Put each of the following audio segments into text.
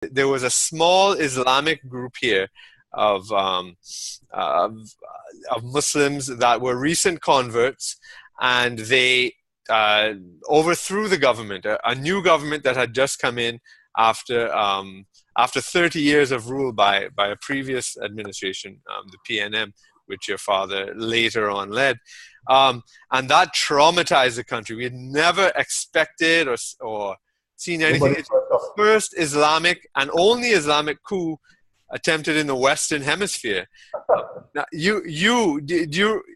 there was a small Islamic group here of Muslims that were recent converts, and they overthrew the government, a new government that had just come in after 30 years of rule by a previous administration, the PNM, which your father later on led. And that traumatized the country. We had never expected or seen anything. It's the first Islamic and only Islamic coup attempted in the Western Hemisphere. Now,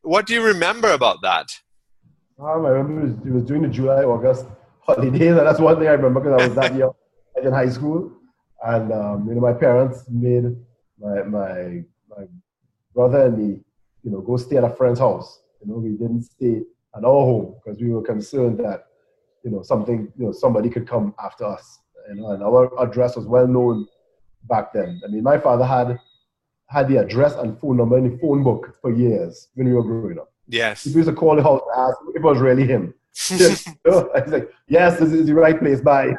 what do you remember about that? I remember it was during the July-August holidays, and that's one thing I remember because I was that young in high school. And my parents made my brother and me, go stay at a friend's house. We didn't stay at our home because we were concerned that somebody could come after us. And our address was well known back then. I mean, my father had the address and phone number in the phone book for years when we were growing up. Yes. He used to call the house and ask if it was really him. He's like, yes, this is the right place, bye.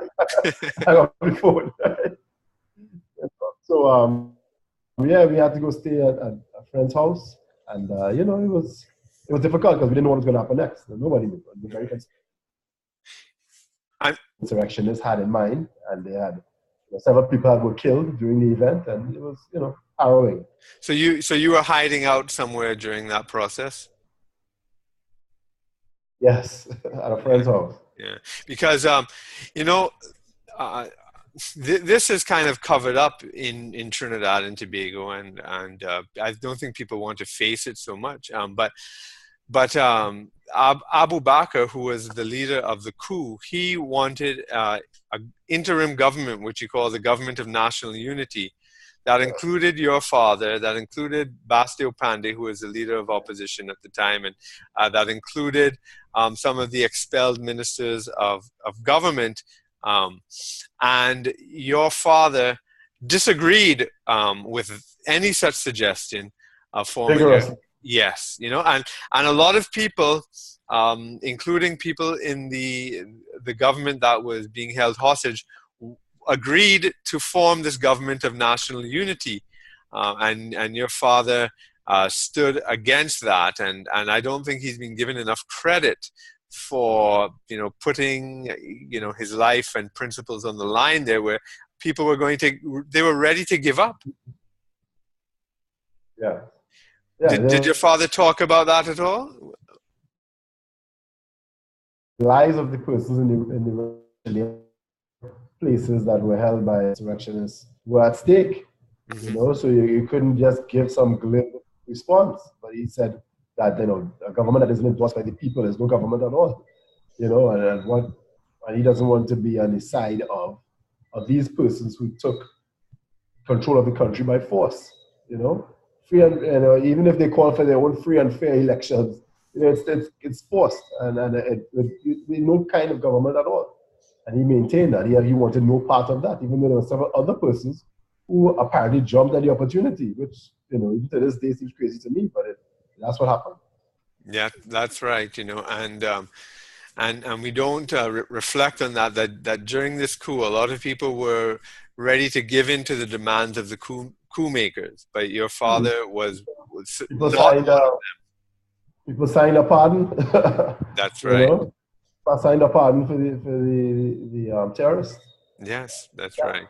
I got the phone. So, we had to go stay at a friend's house. And, it was difficult because we didn't know what was going to happen next. Nobody knew. It was very insurrectionists had in mind, and they had several people were killed during the event, and it was, harrowing. So you were hiding out somewhere during that process? Yes, at a friend's house. Yeah, because this is kind of covered up in Trinidad and Tobago, and I don't think people want to face it so much. But Abu Bakr, who was the leader of the coup, he wanted an interim government, which he called the Government of National Unity, that included your father, that included Bastio Pandey, who was the leader of opposition at the time, and that included some of the expelled ministers of government. And your father disagreed with any such suggestion of forming. Yes, and a lot of people, including people in the government that was being held hostage, agreed to form this government of national unity, and your father stood against that, and I don't think he's been given enough credit for putting his life and principles on the line there, where people were they were ready to give up. Yeah. Did your father talk about that at all? The lives of the persons in the places that were held by insurrectionists were at stake. Mm-hmm. So you couldn't just give some glib response. But he said that a government that isn't endorsed by the people is no government at all. And he doesn't want to be on the side of these persons who took control of the country by force. Free and even if they call for their own free and fair elections, it's forced and no kind of government at all. And he maintained that he wanted no part of that, even though there were several other persons who apparently jumped at the opportunity, which even to this day seems crazy to me, but that's what happened. Yeah, that's right. And we don't reflect on that during this coup, a lot of people were ready to give in to the demands of the coup makers, but your father was people not signed, one of them. People signed a pardon. That's right. Signed a pardon for the terrorists. Yes, that's right.